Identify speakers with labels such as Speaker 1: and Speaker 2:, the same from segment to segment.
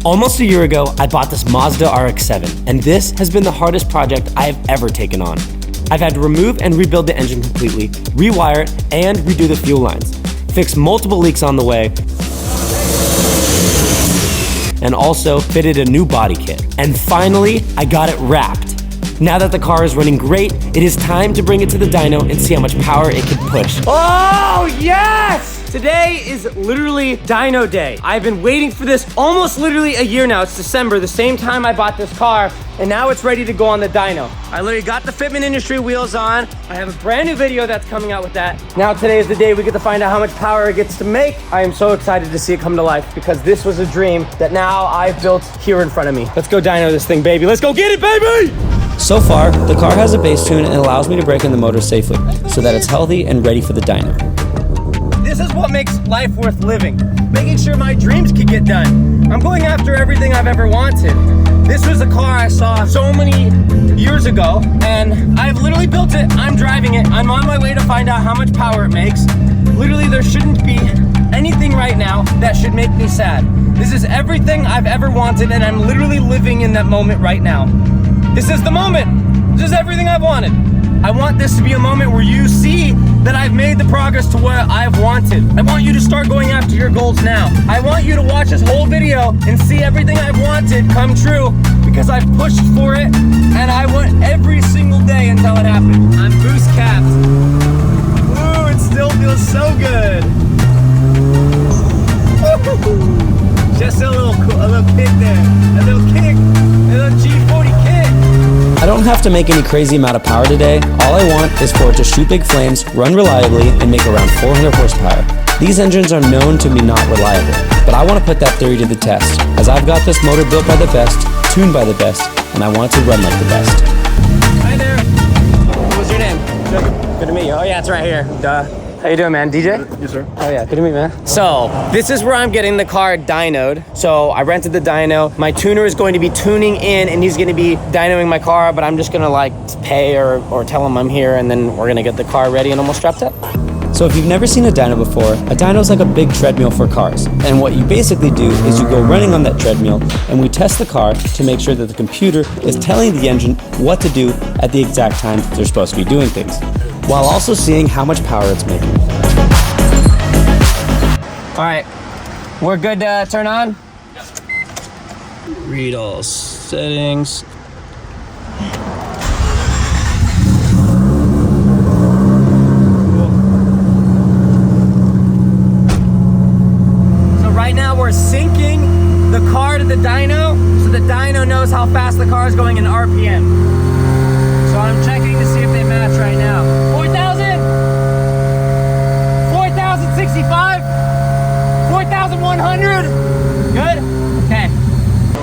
Speaker 1: Almost a year ago, I bought this Mazda RX-7, and this has been the hardest project I have ever taken on. I've had to remove and rebuild the engine completely, rewire it, and redo the fuel lines, fix multiple leaks on the way, and also fitted a new body kit. And finally, I got it wrapped. Now that the car is running great, it is time to bring it to the dyno and see how much power it can push. Oh, yes! Today is literally dyno day. I've been waiting for this almost literally a year now. It's December, the same time I bought this car, and now it's ready to go on the dyno. I literally got the Fitment Industry wheels on. I have a brand new video that's coming out with that. Now today is the day we get to find out how much power it gets to make. I am so excited to see it come to life because this was a dream that now I've built here in front of me. Let's go dyno this thing, baby. Let's go get it, baby!
Speaker 2: So far, the car has a base tune and allows me to break in the motor safely so that it's healthy and ready for the dyno.
Speaker 1: This is what makes life worth living. Making sure my dreams can get done. I'm going after everything I've ever wanted. This was a car I saw so many years ago, and I've literally built it. I'm driving it. I'm on my way to find out how much power it makes. Literally, there shouldn't be anything right now that should make me sad. This is everything I've ever wanted, and I'm literally living in that moment right now. This is the moment. This is everything I've wanted. I want this to be a moment where you see that I've made the progress to where I've wanted. I want you to start going after your goals now. I want you to watch this whole video and see everything I've wanted come true because I've pushed for it and I want every single day until it happens. I'm boost capped. Ooh, it still feels so good. Just a little kick there. A little kick. A little G40 kick.
Speaker 2: I don't have to make any crazy amount of power today. All I want is for it to shoot big flames, run reliably, and make around 400 horsepower. These engines are known to be not reliable, but I want to put that theory to the test, as I've got this motor built by the best, tuned by the best, and I want it to run like the best.
Speaker 1: Hi there. What's your name? Good to meet you. Oh yeah, it's right here. Duh. How you doing, man? DJ?
Speaker 3: Yes, sir.
Speaker 1: Oh yeah, good to meet you, man. So, this is where I'm getting the car dynoed. So, I rented the dyno. My tuner is going to be tuning in, and he's gonna be dynoing my car, but I'm just gonna like pay or tell him I'm here, and then we're gonna get the car ready and almost strapped up.
Speaker 2: So if you've never seen a dyno before, a dyno is like a big treadmill for cars. And what you basically do is you go running on that treadmill, and we test the car to make sure that the computer is telling the engine what to do at the exact time they're supposed to be doing things, while also seeing how much power it's making.
Speaker 1: All right, we're good to turn on?
Speaker 2: Read all settings.
Speaker 1: So right now we're syncing the car to the dyno, so the dyno knows how fast the car is going in RPM. So I'm checking to see if they match right now. 4,000? 4,065? 4,100? Good? Okay.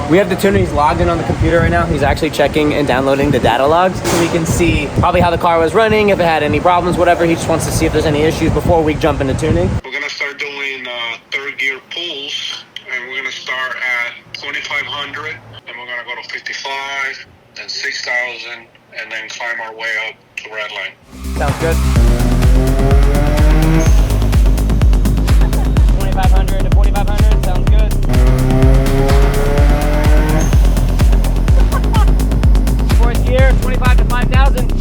Speaker 1: We have the tuner, he's logged in on the computer right now. He's actually checking and downloading the data logs so we can see probably how the car was running, if it had any problems, whatever. He just wants to see if there's any issues before we jump into tuning.
Speaker 4: We're gonna start doing third gear pulls, and we're gonna start at 2,500, then we're gonna go to 55, then 6,000, and then climb our way up to red line.
Speaker 1: Sounds good. 2,500 to 4,500, sounds good. Fourth gear, 25 to 5,000.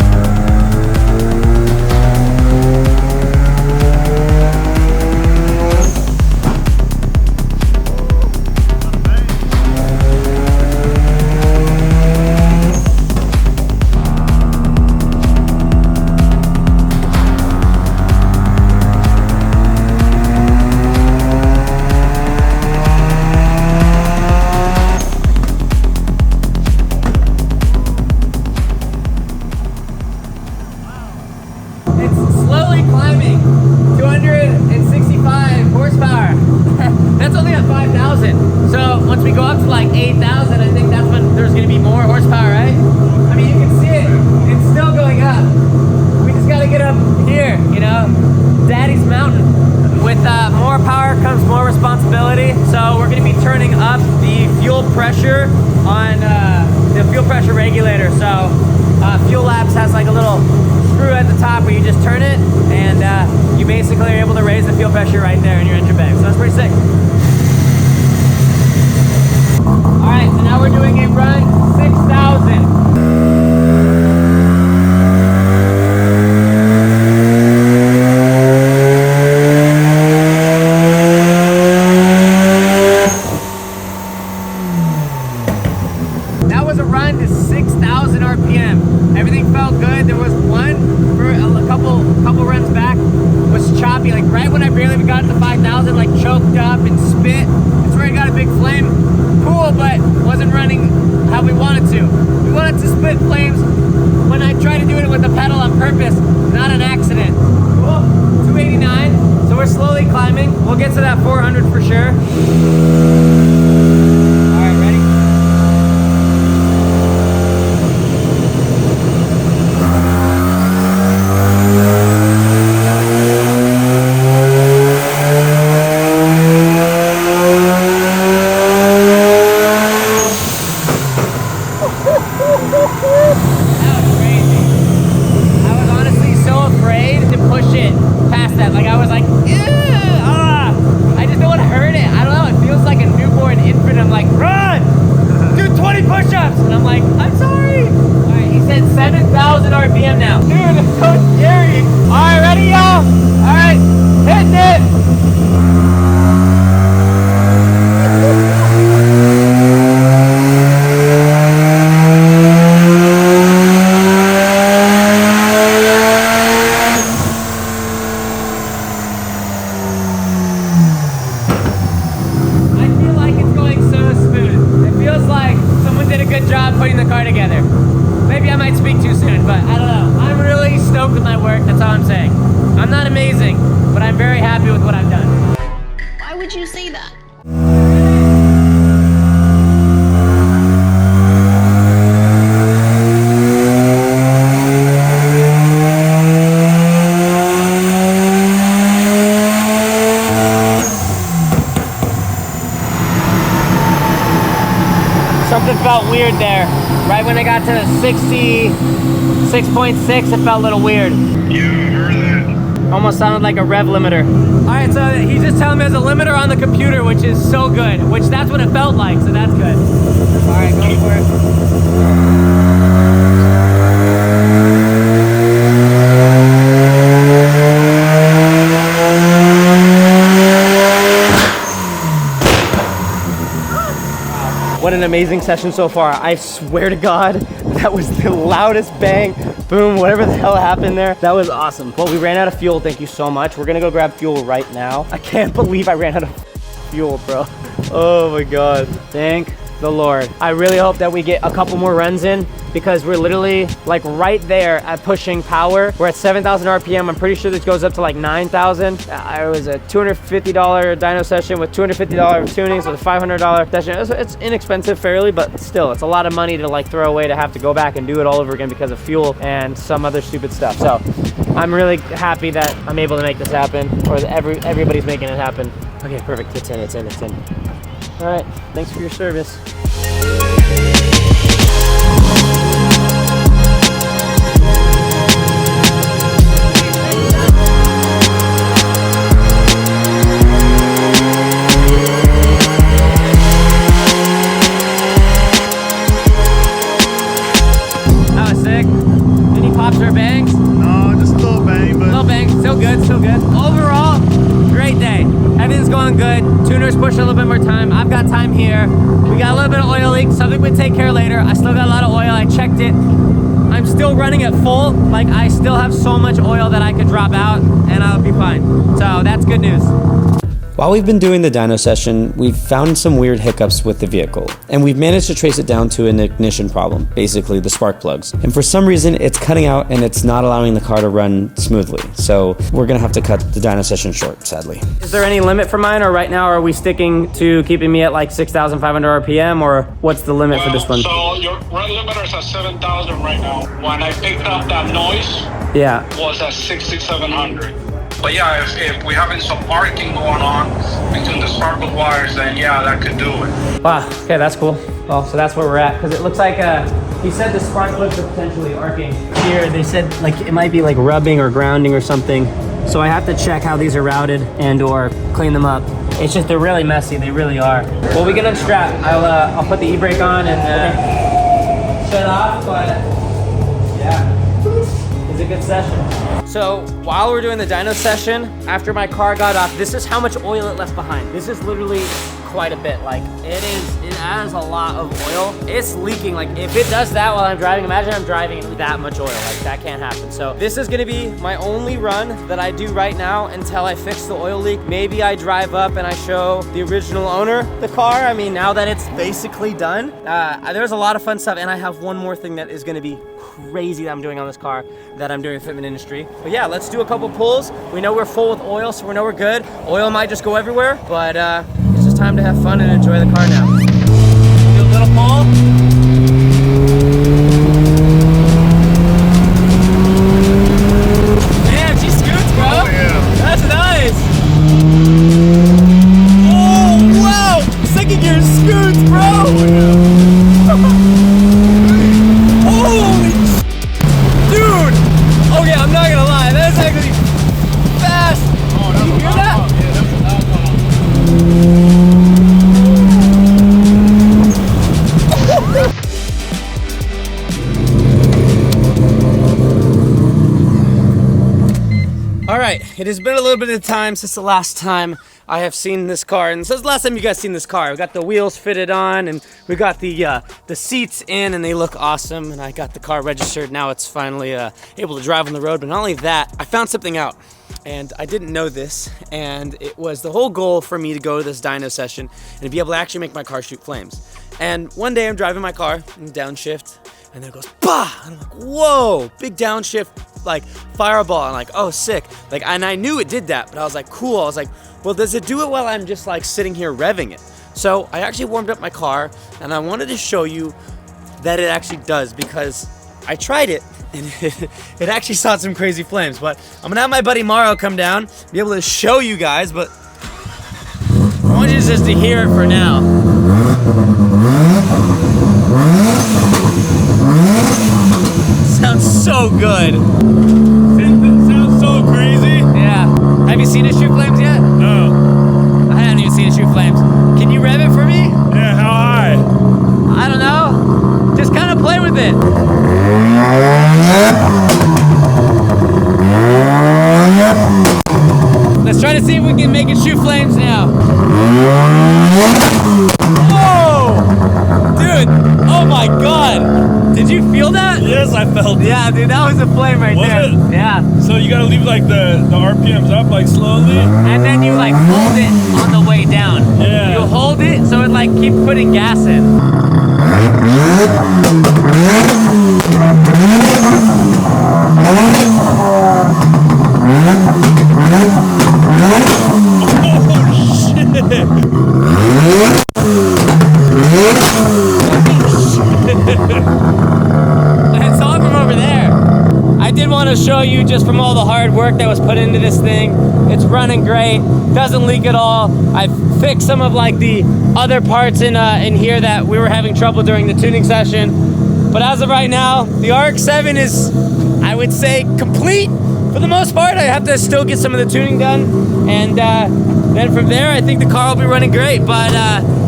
Speaker 1: we're doing a run 6,000. That was a run to 6,000 RPM. Everything felt good. There was one for a couple runs back was choppy. Like right when I barely got to 5,000, like choked up and spit. That's where I got a big flame. Cool, but wasn't running how we wanted to. We wanted to spit flames when I tried to do it with the pedal on purpose, not an accident. Cool, 289. So we're slowly climbing. We'll get to that 400 for sure. All right, ready? That was crazy. I was honestly so afraid to push it past that. Like I was like, I just don't want to hurt it. I don't know. It feels like a newborn infant. I'm like, run, do 20 push-ups, and I'm like, I'm sorry. All right, he said 7,000 RPM now. Dude, it's so scary. All right, ready, y'all? All right, hitting it. Putting the car together. Maybe I might speak too soon, but I don't know. I'm really stoked with my work, that's all I'm saying. I'm not amazing, but I'm very happy with what I've done.
Speaker 3: Why would you say that?
Speaker 1: Something felt weird there. Right when I got to 66.6, it felt a little weird.
Speaker 4: Yeah, I heard that.
Speaker 1: Almost sounded like a rev limiter. All right, so he's just telling me there's a limiter on the computer, which is so good, which that's what it felt like, so that's good. All right, go for it. What an amazing session so far. I swear to God, that was the loudest bang, boom, whatever the hell happened there. That was awesome. Well, we ran out of fuel, thank you so much. We're gonna go grab fuel right now. I can't believe I ran out of fuel, bro. Oh my God. Thank the Lord. I really hope that we get a couple more runs in because we're literally like right there at pushing power. We're at 7,000 RPM. I'm pretty sure this goes up to like 9,000. It was a $250 dyno session with $250 tuning, so it's a $500 session. It's inexpensive fairly, but still, it's a lot of money to like throw away to have to go back and do it all over again because of fuel and some other stupid stuff. So I'm really happy that I'm able to make this happen, or that everybody's making it happen. Okay, perfect. It's in, it's in, it's in. All right, thanks for your service. That was sick. Any pops or bangs?
Speaker 5: No, just a little bang, but...
Speaker 1: Little bang, still good, still good. Overall, great day. Everything's going good. Tuner's pushing a little bit more time. I've got time here. We got a little bit of oil leak, something we take care of later. I still got a lot of oil, I checked it. I'm still running at full. Like I still have so much oil that I could drop out and I'll be fine. So that's good news.
Speaker 2: While we've been doing the dyno session, we've found some weird hiccups with the vehicle, and we've managed to trace it down to an ignition problem, basically the spark plugs. And for some reason, it's cutting out and it's not allowing the car to run smoothly. So we're gonna have to cut the dyno session short, sadly.
Speaker 1: Is there any limit for mine, or right now are we sticking to keeping me at like 6,500 RPM, or what's the limit for this one?
Speaker 4: So your run limiter is at 7,000 right now. When I picked up that noise,
Speaker 1: Yeah.
Speaker 4: was at 6,700. But yeah, if we're having some arcing going on between the sparkle wires, then yeah, that could do it.
Speaker 1: Wow, okay, that's cool. Well, so that's where we're at, because it looks like, he said the spark plugs are potentially arcing. Here, they said like it might be like rubbing or grounding or something. So I have to check how these are routed and or clean them up. It's just, they're really messy, they really are. Well, we can unstrap. I'll put the e-brake on and shut off, but yeah, it's a good session. So while we're doing the dyno session, after my car got off, this is how much oil it left behind. This is literally quite a bit. Like it has a lot of oil. It's leaking. Like if it does that while I'm driving, imagine I'm driving with that much oil. Like that can't happen. So this is gonna be my only run that I do right now until I fix the oil leak. Maybe I drive up and I show the original owner the car. I mean, now that it's basically done, there's a lot of fun stuff. And I have one more thing that is gonna be crazy that I'm doing on this car that I'm doing in the fitment industry. But yeah, let's do a couple pulls. We know we're full with oil, so we know we're good. Oil might just go everywhere, but it's just time to have fun and enjoy the car now. Do a little pull. Man, she scoots, bro.
Speaker 5: Oh, yeah.
Speaker 1: That's nice. Oh, wow. Second gear scoots, bro.
Speaker 5: Oh, yeah.
Speaker 1: Holy dude! Oh yeah, I'm not gonna lie, that is actually fast.
Speaker 5: Oh,
Speaker 1: Did you hear that?
Speaker 5: Yeah, that was a loud
Speaker 1: All right, it has been a little bit of time since the last time I have seen this car, and since the last time you guys seen this car, we got the wheels fitted on, and we got the seats in, and they look awesome. And I got the car registered. Now it's finally able to drive on the road. But not only that, I found something out, and I didn't know this, and it was the whole goal for me to go to this dyno session and to be able to actually make my car shoot flames. And one day I'm driving my car in downshift, and then it goes bah, and I'm like, whoa, big downshift, like fireball. I'm like, oh, sick. Like, and I knew it did that, but I was like, cool. I was like, well, does it do it while I'm just like sitting here revving it? So I actually warmed up my car, and I wanted to show you that it actually does, because I tried it and it actually saw some crazy flames. But I'm gonna have my buddy Mario come down, be able to show you guys, but I want you just to hear it for now. Sounds so good.
Speaker 5: It sounds so crazy.
Speaker 1: Yeah. Have you seen it shoot flames yet?
Speaker 5: No.
Speaker 1: I haven't even seen it shoot flames. Can you rev it for me?
Speaker 5: Yeah, how high?
Speaker 1: I don't know. Just kind of play with it. Let's try to see if we can make it shoot flames now. Whoa! Dude, oh my god. Did you feel that?
Speaker 5: Yes, I felt it.
Speaker 1: Yeah, dude, that was a flame right
Speaker 5: Was
Speaker 1: there.
Speaker 5: it?
Speaker 1: Yeah.
Speaker 5: So you gotta leave like the RPMs up like slowly?
Speaker 1: And then you like hold it on the way down.
Speaker 5: Yeah.
Speaker 1: You hold it so it like keeps putting gas in. It's on from over there. I did want to show you just from all the hard work that was put into this thing. It's running great, doesn't leak at all. I fixed some of like the other parts in here that we were having trouble during the tuning session. But as of right now, the RX7 is, I would say, complete for the most part. I have to still get some of the tuning done, and then from there, I think the car will be running great. But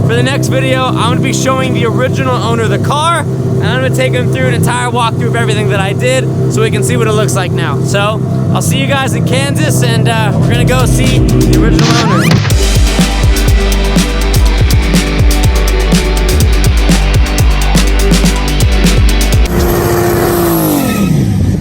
Speaker 1: for the next video, I'm gonna be showing the original owner of the car, and I'm gonna take him through an entire walkthrough of everything that I did, so we can see what it looks like now. So I'll see you guys in Kansas, and we're gonna go see the original owner.